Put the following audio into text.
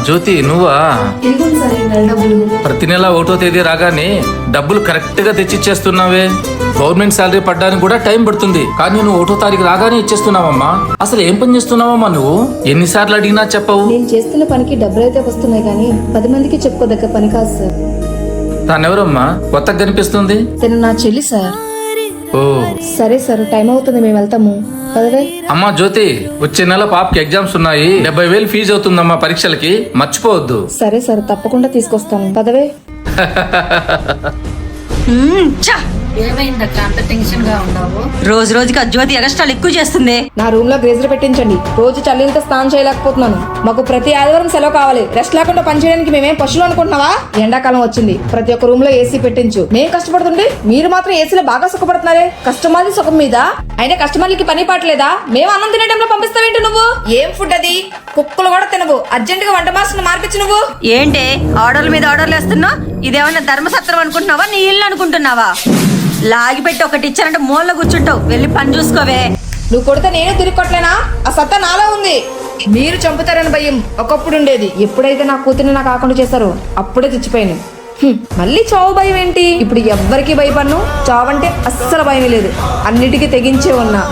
జ్యోతి నువ్వా? ఇదిగోండి సార్ ఈ నెల డబ్బులు. ప్రతి నెల 1వ తేదీ రాగానే డబ్బులు కరెక్ట్ గా తెచ్చిచ్చేస్తున్నావే. గవర్నమెంట్ శాలరీ పడ్డానికి కూడా టైం పడుతుంది, కానీ నువ్వు 1వ తారీఖు రాగానే ఇచ్చేస్తున్నావమ్మా. అసలు ఏం పని చేస్తున్నావమ్మా నువ్వు? ఎన్నిసార్లు అడిగినా చెప్పవు. నేను చేస్తున్న పనికి డబ్బులు అయితే వస్తున్నాయి కానీ 10 మందికి చెప్పుకోదగ్గ పని కాదు సార్. తానెవరమ్మా? కొత్తగా కనిపిస్తుంది. తను నా చెల్లి సార్. ఓ సరే సార్, టైం అవుతుంది, మేము వెళ్తాము. పదవే. అమ్మా జ్యోతి, వచ్చే నెల పాపకి ఎగ్జామ్స్ ఉన్నాయి. 70,000 ఫీజు అవుతుందమ్మా పరీక్షలకి, మర్చిపోవద్దు. సరే సార్, తప్పకుండా తీసుకొస్తాను. పదవే. ఏమైందక్క అంత టెన్షన్ గా ఉన్నావు? రోజు రోజుకి జ్యోతి ఎగస్ట్రాలు ఎక్కువ చేస్తుంది. నా రూమ్ లో గ్రేజర్ పెట్టించండి. రోజు చల్లీలతో స్నానం చేయలేకపోతున్నాను. మాకు ప్రతి ఆదివారం సెలవు కావాలి. రెస్ట్ లేకుండా పనిచేయడానికి మేమేం పశువులు అనుకుంటున్నావా? ఎండాకాలం వచ్చింది, ప్రతి ఒక్క రూమ్ లో ఏసీ పెట్టించు. మేము కష్టపడుతుంటే మీరు మాత్రం ఏసీలో బాగా సుఖపడుతున్నారే. కస్టమర్ది సుఖం మీద. అయినా కస్టమర్లకి పని పాటలేదా? మేము అన్నం తినే టైంలో పంపిస్తావేంటి నువ్వు? ఏం ఫుడ్ అది? కుక్కలు కూడా తినవు. అర్జెంట్ గా వంట మాస్టర్ మార్పించు నువ్వు. ఏంటి ఆర్డర్ల మీద ఆర్డర్లు వేస్తున్నావు? ఇదేమన్నా ధర్మసత్రం అనుకుంటున్నావా, నీ ఇల్లు అనుకుంటున్నావా? లాగి పెట్టి ఒకటి ఇచ్చారంటే మూలలో కూర్చుంటావు. వెళ్ళి పని చూసుకోవే. నువ్వు కొడితే నేను తిరిగి కొట్టలేనా? ఆ సత్తా నాలో ఉంది. మీరు చంపుతారని భయం ఒకప్పుడు ఉండేది. ఎప్పుడైతే నా కూతుర్ని నాకు కాకుండా చేశారో అప్పుడే చచ్చిపోయాను. మళ్ళీ చావు భయం ఏంటి? ఇప్పుడు ఎవ్వరికి భయపడను. చావంటే అస్సలు భయం లేదు. అన్నిటికీ తెగించే ఉన్నా.